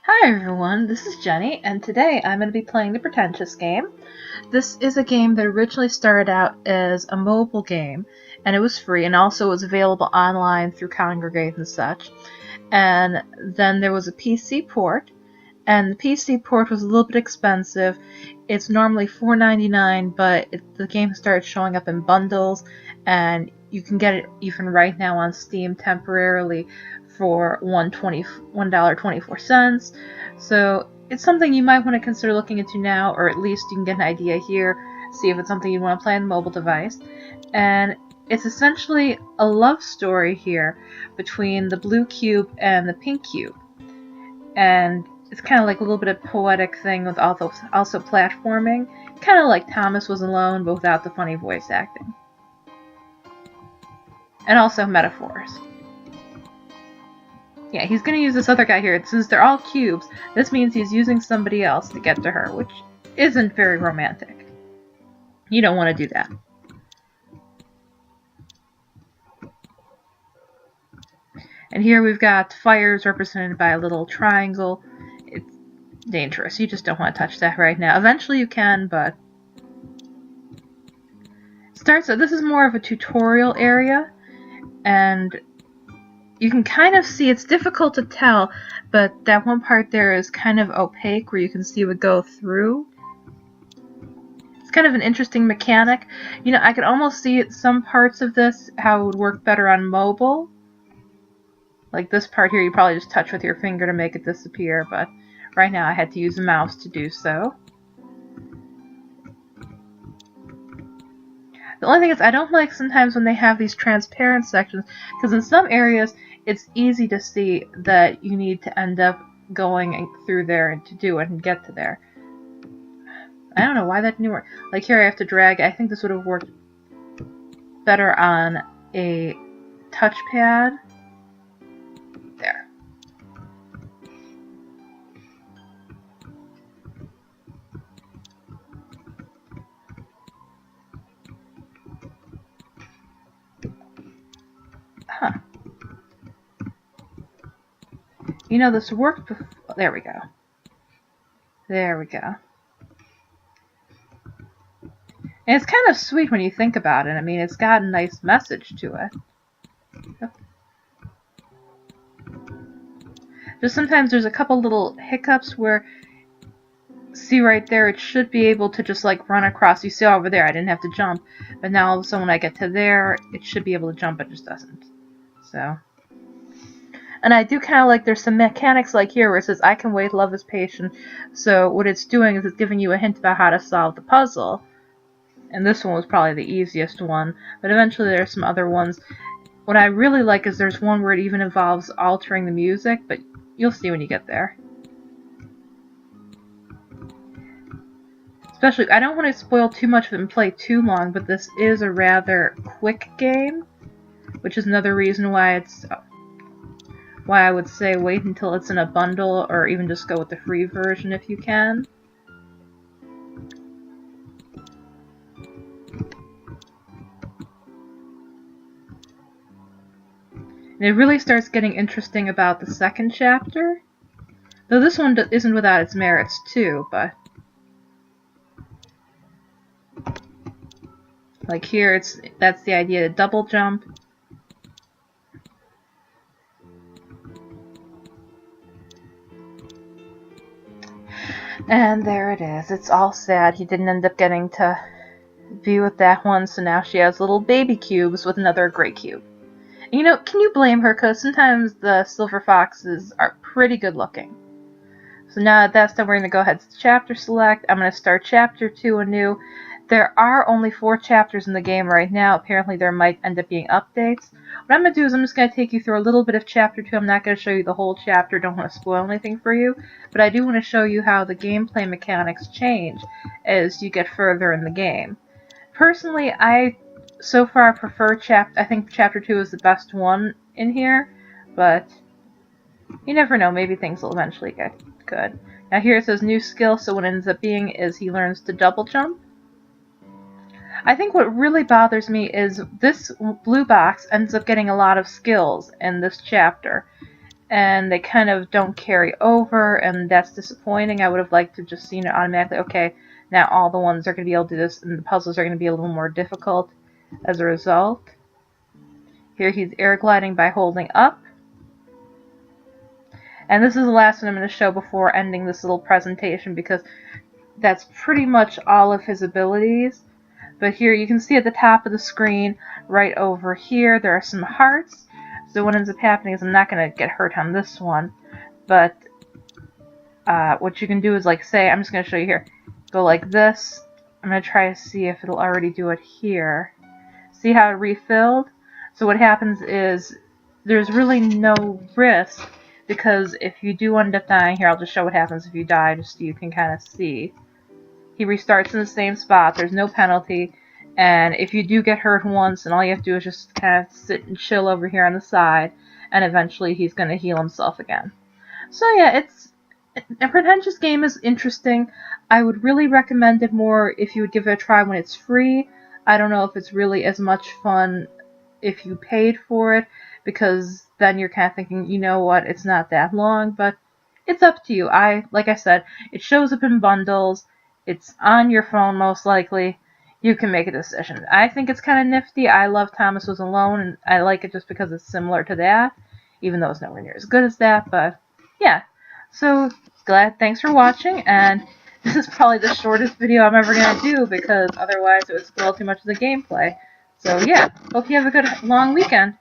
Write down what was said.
Hi everyone, this is Jenny, and today I'm going to be playing the Pretentious Game. This is a game that originally started out as a mobile game, and it was free, and also was available online through Congregate and such. And then there was a PC port, and the PC port was a little bit expensive. It's normally $4.99, but the game started showing up in bundles, and you can get it even right now on Steam temporarily for $1.24. So it's something you might want to consider looking into now, or at least you can get an idea here, see if it's something you want to play on a mobile device. And it's essentially a love story here between the blue cube and the pink cube. And it's kind of like a little bit of poetic thing with also platforming. Kind of like Thomas Was Alone, but without the funny voice acting. And also metaphors. Yeah, he's going to use this other guy here. Since they're all cubes, this means he's using somebody else to get to her, which isn't very romantic. You don't want to do that. And here we've got fires represented by a little triangle. It's dangerous. You just don't want to touch that right now. Eventually you can, but... This is more of a tutorial area, and you can kind of see, it's difficult to tell, but that one part there is kind of opaque where you can see it would go through. It's kind of an interesting mechanic. You know, I could almost see it, some parts of this, how it would work better on mobile. Like this part here, you probably just touch with your finger to make it disappear, but right now I had to use a mouse to do so. The only thing is, I don't like sometimes when they have these transparent sections, because in some areas it's easy to see that you need to end up going through there and to do it and get to there. I don't know why that didn't work. Like here I have to drag. I think this would have worked better on a touchpad. There. Huh. You know, this worked before. There we go. There we go. And it's kind of sweet when you think about it. I mean, it's got a nice message to it. Just sometimes there's a couple little hiccups where, see right there, it should be able to just like run across. You see over there, I didn't have to jump. But now all of a sudden when I get to there, it should be able to jump, but it just doesn't. So... And I do kind of like there's some mechanics like here where it says I can wait, love is patient. So what it's doing is it's giving you a hint about how to solve the puzzle. And this one was probably the easiest one. But eventually there's some other ones. What I really like is there's one where it even involves altering the music, but you'll see when you get there. Especially, I don't want to spoil too much of it and play too long, but this is a rather quick game. Which is another reason why it's... why I would say wait until it's in a bundle, or even just go with the free version if you can. And it really starts getting interesting about the second chapter. Though this one isn't without its merits too, but... like here, that's the idea, to double jump. And there it is. It's all sad. He didn't end up getting to be with that one, so now she has little baby cubes with another gray cube. And you know, can you blame her? Because sometimes the silver foxes are pretty good looking. So now that that's done, we're going to go ahead to chapter select. I'm going to start chapter 2 anew. There are only 4 chapters in the game right now. Apparently there might end up being updates. What I'm going to do is I'm just going to take you through a little bit of chapter 2. I'm not going to show you the whole chapter. Don't want to spoil anything for you. But I do want to show you how the gameplay mechanics change as you get further in the game. Personally, I so far prefer I think chapter 2 is the best one in here. But you never know. Maybe things will eventually get good. Now here it says new skill. So what it ends up being is he learns to double jump. I think what really bothers me is this blue box ends up getting a lot of skills in this chapter. and they kind of don't carry over, and that's disappointing. I would have liked to just seen it automatically. Okay, now all the ones are going to be able to do this, and the puzzles are going to be a little more difficult as a result. Here he's air gliding by holding up. And this is the last one I'm going to show before ending this little presentation, because that's pretty much all of his abilities. But here you can see at the top of the screen, right over here, there are some hearts. So what ends up happening is I'm not going to get hurt on this one, but what you can do is, like, say, I'm just going to show you here. Go like this. I'm going to try to see if it'll already do it here. See how it refilled? So what happens is there's really no risk, because if you do end up dying, here I'll just show what happens if you die, just so you can kind of see. He restarts in the same spot, there's no penalty, and if you do get hurt once, and all you have to do is just kind of sit and chill over here on the side, and eventually he's going to heal himself again. So yeah, a Pretentious Game is interesting. I would really recommend it more if you would give it a try when it's free. I don't know if it's really as much fun if you paid for it, because then you're kind of thinking, you know what, it's not that long, but it's up to you. Like I said, it shows up in bundles. It's on your phone most likely. You can make a decision. I think it's kind of nifty. I love Thomas Was Alone, and I like it just because it's similar to that, even though it's nowhere near as good as that, but yeah. So, thanks for watching, and this is probably the shortest video I'm ever going to do, because otherwise it would spoil too much of the gameplay. So yeah, hope you have a good long weekend.